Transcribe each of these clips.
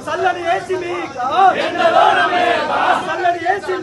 చల్లని ఏసి చల్లని ఏసి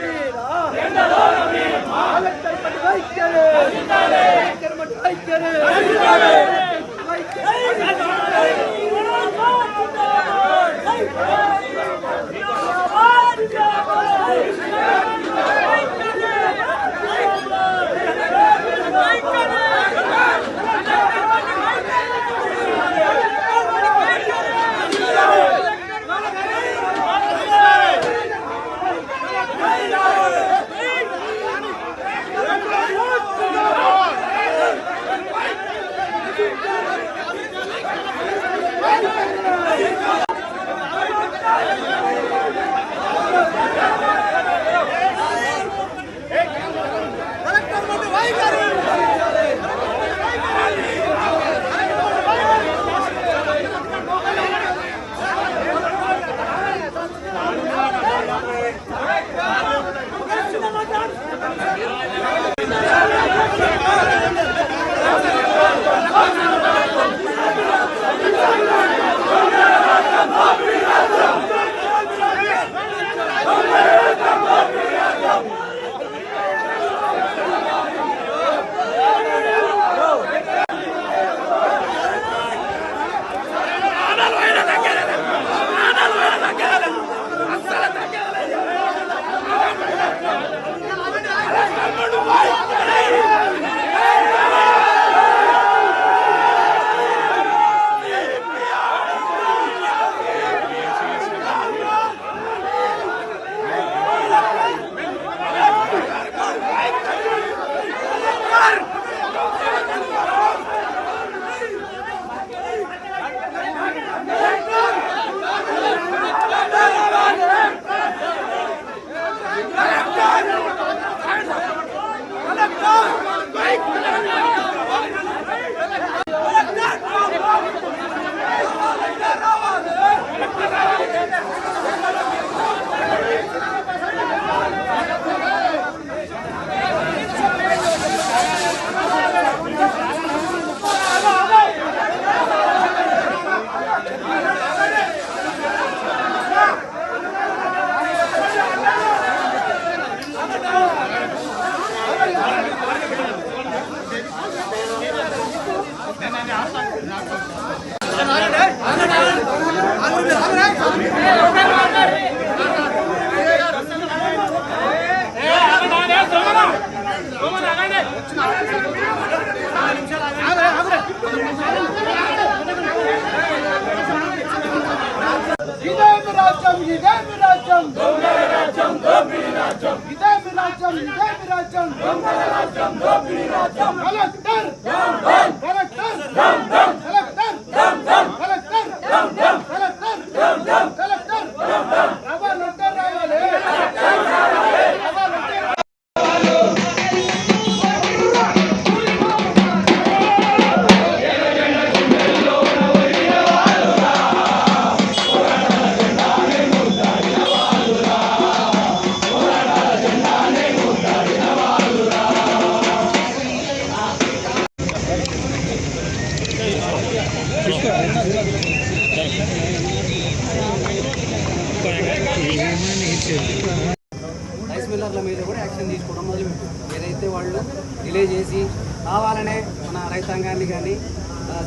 రైస్ మిల్లర్ల మీద కూడా యాక్షన్ తీసుకోవడం మొదలుపెట్టారు. ఏదైతే వాళ్ళు డిలే చేసి కావాలనే మన రైతాంగాన్ని కానీ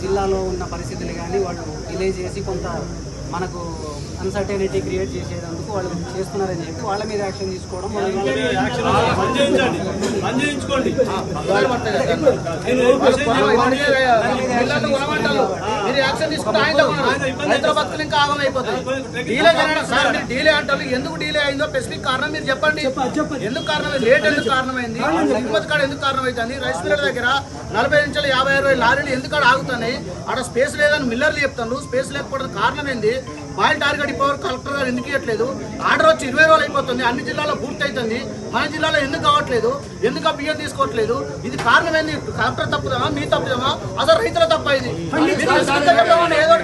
జిల్లాలో ఉన్న పరిస్థితులు కానీ వాళ్ళు డిలే చేసి కొంత మనకు అన్సర్టెనిటీ క్రియేట్ చేసేందుకు వాళ్ళు చేస్తున్నారని చెప్పి వాళ్ళ మీద యాక్షన్ తీసుకోవడం ఎందుకు డీలే అయిందో స్పెసిఫిక్ కారణం మీరు చెప్పండి. ఎందుకు కారణమైంది, లేట్ ఎందుకు కారణమైంది, దిగుమతి కాడ ఎందుకు కారణమైంది, రైస్ మిల్లర్ దగ్గర 40 నుంచి 50-60 లారీలు ఎందుకు ఆగుతున్నాయి, ఆడ స్పేస్ లేదని మిల్లర్లు చెప్తాను. స్పేస్ లేకపోవడం కారణం ఏంది, పాయింట్ టార్గెట్ ఇప్పుడు కలెక్టర్ గారు ఎందుకు ఇవ్వట్లేదు, ఆర్డర్ వచ్చి 20 రోజులు అయిపోతుంది, అన్ని జిల్లాలో పూర్తి అవుతుంది, మన జిల్లాలో ఎందుకు కావట్లేదు, ఎందుకు ఆ బియ్యం తీసుకోవట్లేదు, ఇది కారణం ఏంది, కలెక్టర్ తప్పుదామా మీ తప్పుదామా అసలు రైతుల తప్ప ఇది ఏదో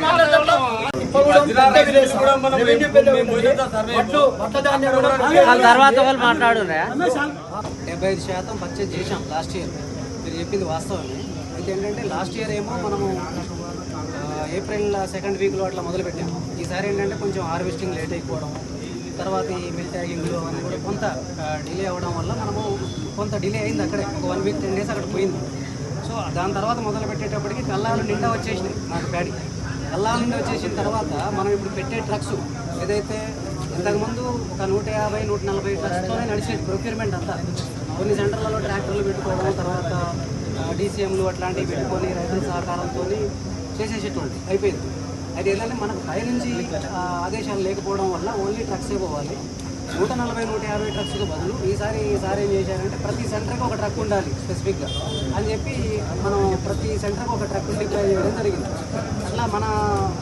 తర్వాత వాళ్ళు మాట్లాడు 75% పర్చేజ్ చేశాం లాస్ట్ ఇయర్. మీరు చెప్పింది వాస్తవమే. అయితే ఏంటంటే లాస్ట్ ఇయర్ ఏమో మనము ఏప్రిల్ 2nd వీక్లో అట్లా మొదలుపెట్టాము. ఈసారి ఏంటంటే కొంచెం హార్వెస్టింగ్ లేట్ అయిపోవడం, తర్వాత ఈ మిల్ ట్యాగింగ్లు అవన్నీ కూడా కొంత డిలే అవ్వడం వల్ల మనము కొంత డిలే అయింది. అక్కడే ఒక 1 వీక్ 10 డేస్ అక్కడ పోయింది. సో దాని తర్వాత మొదలు పెట్టేటప్పటికి కల్లాలు నిండా వచ్చేసినాయి నాకు ప్యాడీ. కల్లాల నిండా వచ్చేసిన తర్వాత మనం ఇప్పుడు పెట్టే ట్రక్స్ ఏదైతే ఇంతకుముందు ఒక 150-140 ట్రక్స్తోనే నడిచేది ప్రొక్యూర్మెంట్ అంతా. కొన్ని సెంటర్లలో ట్రాక్టర్లు పెట్టుకోవడం, తర్వాత డీసీఎంలు అట్లాంటివి పెట్టుకొని రైతుల సహకారంతో చేసేసేటువంటి అయిపోయింది. అయితే ఏంటంటే మనకు పై నుంచి ఆదేశాలు లేకపోవడం వల్ల ఓన్లీ ట్రక్సే పోవాలి. 140-150 ట్రక్స్కి బదులు ఈసారి ఏం చేశారంటే ప్రతి సెంటర్కి ఒక ట్రక్ ఉండాలి స్పెసిఫిక్గా అని చెప్పి మనం ప్రతి సెంటర్కి ఒక ట్రక్ డిప్లాయ్ చేయడం జరిగింది. అట్లా మన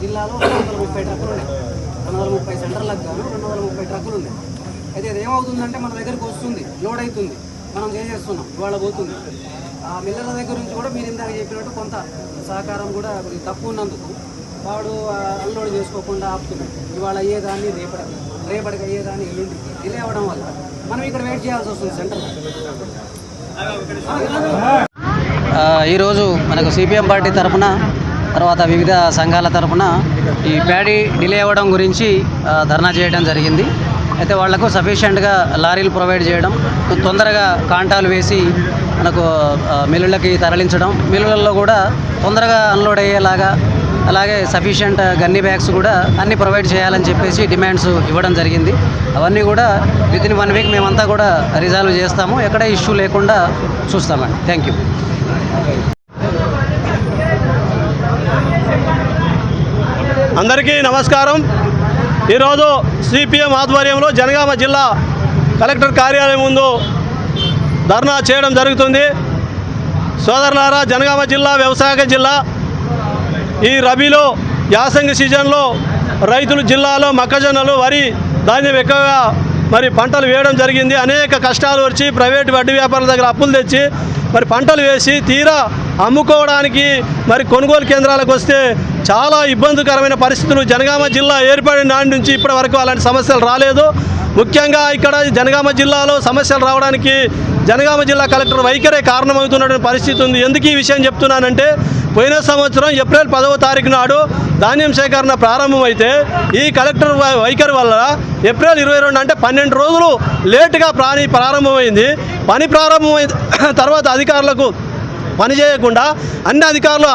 జిల్లాలో 230 ట్రక్కులు ఉన్నాయి. 230 సెంటర్లకు గాను 230 ట్రక్కులు ఉన్నాయి. అయితే అది ఏమవుతుందంటే మన దగ్గరికి వస్తుంది, లోడ్ అవుతుంది, మనం చేసేస్తున్నాం, ఇవాళ పోతుంది. ఆ మిల్లర్ల దగ్గర నుంచి కూడా మీరు ఇందాక చెప్పినట్టు కొంత సహకారం కూడా తక్కువ ఉన్నందుకు వాడు అన్లోడ్ చేసుకోకుండా ఆపుతున్నాడు. ఇవాళ అయ్యేదాన్ని రేపటికి అయ్యేదాన్ని ఎల్లుండికి డిలే అవ్వడం వల్ల మనం ఇక్కడ వెయిట్ చేయాల్సి వస్తుంది సెంటర్లో. ఈరోజు మనకు సిపిఎం పార్టీ తరఫున, తర్వాత వివిధ సంఘాల తరఫున ఈ ప్యాడీ డిలే అవ్వడం గురించి ధర్నా చేయడం జరిగింది. అయితే వాళ్లకు సఫిషియెంట్గా లారీలు ప్రొవైడ్ చేయడం, తొందరగా కాంటాలు వేసి మనకు మిల్లులకి తరలించడం, మిల్లులలో కూడా తొందరగా అన్లోడ్ అయ్యేలాగా, అలాగే సఫిషియెంట్ గన్నీ బ్యాగ్స్ కూడా అన్నీ ప్రొవైడ్ చేయాలని చెప్పేసి డిమాండ్స్ ఇవ్వడం జరిగింది. అవన్నీ కూడా వితిన్ 1 వీక్ మేమంతా కూడా రిజాల్వ్ చేస్తాము, ఎక్కడ ఇష్యూ లేకుండా చూస్తామండి. Thank you. అందరికీ నమస్కారం. ఈరోజు సిపిఎం ఆధ్వర్యంలో జనగామ జిల్లా కలెక్టర్ కార్యాలయం ముందు ధర్నా చేయడం జరుగుతుంది. సోదరులారా, జనగామ జిల్లా వ్యవసాయ జిల్లా. ఈ రబీలో యాసంగి సీజన్లో రైతులు జిల్లాలో మొక్కజొన్నలు, వరి, ధాన్యం ఎక్కువగా మరి పంటలు వేయడం జరిగింది. అనేక కష్టాలు వచ్చి ప్రైవేటు వడ్డీ వ్యాపారుల దగ్గర అప్పులు తెచ్చి మరి పంటలు వేసి తీరా అమ్ముకోవడానికి మరి కొనుగోలు కేంద్రాలకు వస్తే చాలా ఇబ్బందికరమైన పరిస్థితులు. జనగామ జిల్లా ఏర్పడిన నాటి నుంచి ఇప్పటి వరకు అలాంటి సమస్యలు రాలేదు. ముఖ్యంగా ఇక్కడ జనగామ జిల్లాలో సమస్యలు రావడానికి జనగామ జిల్లా కలెక్టర్ వైఖరే కారణమవుతున్నటువంటి పరిస్థితి ఉంది. ఎందుకు ఈ విషయం చెప్తున్నానంటే, పోయిన సంవత్సరం ఏప్రిల్ 10వ తారీఖు నాడు ధాన్యం సేకరణ ప్రారంభమైతే ఈ కలెక్టర్ వైఖరి వల్ల ఏప్రిల్ 22 అంటే 12 రోజులు లేటుగా ప్రారంభమైంది. పని ప్రారంభమైన తర్వాత అధికారులకు పని చేయకుండా అన్ని అధికారులు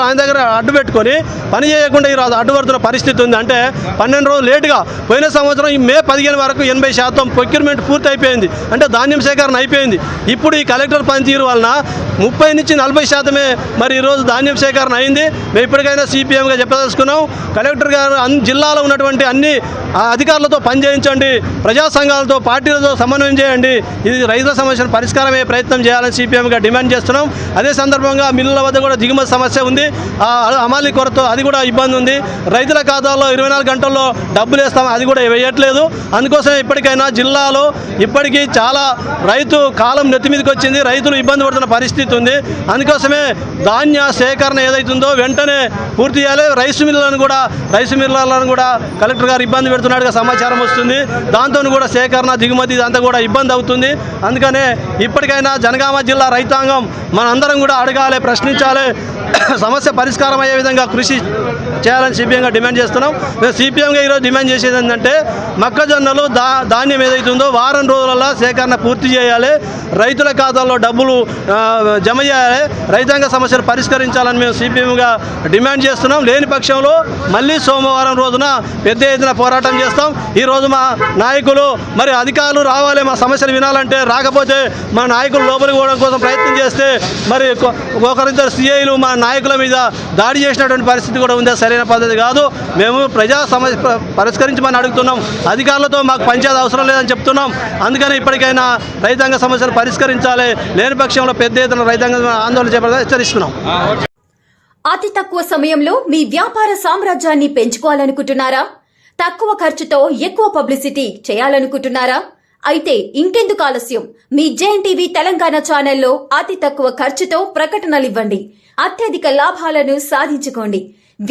ఆయన దగ్గర అడ్డు పెట్టుకొని పని చేయకుండా ఈరోజు అడ్డుపడుతున్న పరిస్థితి ఉంది. అంటే 12 రోజులు లేటుగా. పోయిన సంవత్సరం ఈ మే 15 వరకు 80% ప్రొక్యూర్మెంట్ పూర్తి అయిపోయింది, అంటే ధాన్యం సేకరణ అయిపోయింది. ఇప్పుడు ఈ కలెక్టర్ పనితీరు వలన 30 నుంచి 40% మరి ఈరోజు ధాన్యం సేకరణ అయింది. మేము ఇప్పటికైనా సిపిఎంగా చెప్పదలుచుకున్నాం, కలెక్టర్ గారు జిల్లాలో ఉన్నటువంటి అన్ని అధికారులతో పనిచేయించండి, ప్రజా సంఘాలతో, పార్టీలతో సమన్వయం చేయండి, ఇది రైతుల సమస్యను పరిష్కారమయ్యే ప్రయత్నం చేయాలని సిపిఎంగా డిమాండ్ చేస్తున్నాం. అదే సందర్భంగా మిల్లుల వద్ద కూడా దిగుమతి సమస్య ఉంది, హమాలీ కొరత అది కూడా ఇబ్బంది ఉంది. రైతుల ఖాతాల్లో 24 గంటల్లో డబ్బులు వేస్తాం, అది కూడా వేయట్లేదు. అందుకోసమే ఇప్పటికైనా జిల్లాలో ఇప్పటికీ చాలా రైతు కాలం నెత్తిమీదకి వచ్చింది, రైతులు ఇబ్బంది పడుతున్న పరిస్థితి ఉంది. అందుకోసమే ధాన్య సేకరణ ఏదైతుందో వెంటనే పూర్తి చేయాలి. రైస్ మిల్లర్లను కూడా కలెక్టర్ గారు ఇబ్బంది పెడుతున్నట్టుగా సమాచారం వస్తుంది. దాంతో కూడా సేకరణ, దిగుమతి ఇదంతా కూడా ఇబ్బంది అవుతుంది. అందుకనే ఇప్పటికైనా జనగామ జిల్లా రైతాంగం మనందరం కూడా అడగాలి, ప్రశ్నించాలి, సమస్య పరిష్కారం అయ్యే విధంగా కృషి చేయాలని సిపిఎంగా డిమాండ్ చేస్తున్నాం. మేము సిపిఎంగా ఈరోజు డిమాండ్ చేసేది ఏంటంటే మొక్కజొన్నలు ధాన్యం ఏదైతుందో వారం రోజులలో సేకరణ పూర్తి చేయాలి, రైతుల ఖాతాల్లో డబ్బులు జమ చేయాలి, రైతాంగ సమస్యలు పరిష్కరించాలని మేము సిపిఎంగా డిమాండ్ చేస్తున్నాం. లేని పక్షంలో మళ్ళీ సోమవారం రోజున పెద్ద ఎత్తున పోరాటం చేస్తాం. ఈరోజు మా నాయకులు మరి అధికారులు రావాలి, మా సమస్యలు వినాలంటే రాకపోతే మా నాయకులు లోపలికి పోవడం కోసం ప్రయత్నం చేస్తే మరి ఒకరిద్దరు సిఐలు మా నాయకుల మీద దాడి చేసినటువంటి పరిస్థితి కూడా ఉంది. సరైన పద్ధతి కాదు. మేము ప్రజా సమస్య పరిష్కరించమని అడుగుతున్నాం. అధికారులతో మాకు పంచాయతీ అవసరం లేదని చెప్తున్నాం. అందుకని ఇప్పటికైనా రైతాంగ సమస్యలు పరిష్కరించాలి, లేని పక్షంలో పెద్ద ఎత్తున రైతాంగ ఆందోళన చేపట్టాలని హెచ్చరిస్తున్నాం. అతి తక్కువ సమయంలో మీ వ్యాపార సామ్రాజ్యాన్ని పెంచుకోవాలనుకుంటున్నారా? తక్కువ ఖర్చుతో ఎక్కువ పబ్లిసిటీ చేయాలనుకుంటున్నారా? అయితే ఇంకెందుకు ఆలస్యం? మీ జేఎన్టీవీ తెలంగాణ ఛానల్లో అతి తక్కువ ఖర్చుతో ప్రకటనలివ్వండి, అత్యధిక లాభాలను సాధించుకోండి.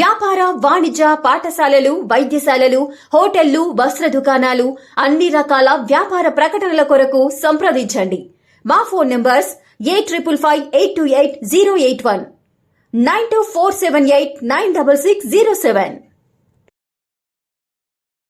వ్యాపార, వాణిజ్య, పాఠశాలలు, వైద్యశాలలు, హోటళ్లు, వస్త్ర దుకాణాలు, అన్ని రకాల వ్యాపార ప్రకటనల కొరకు సంప్రదించండి. మా ఫోన్ నంబర్స్ 8558288081, 9247896607.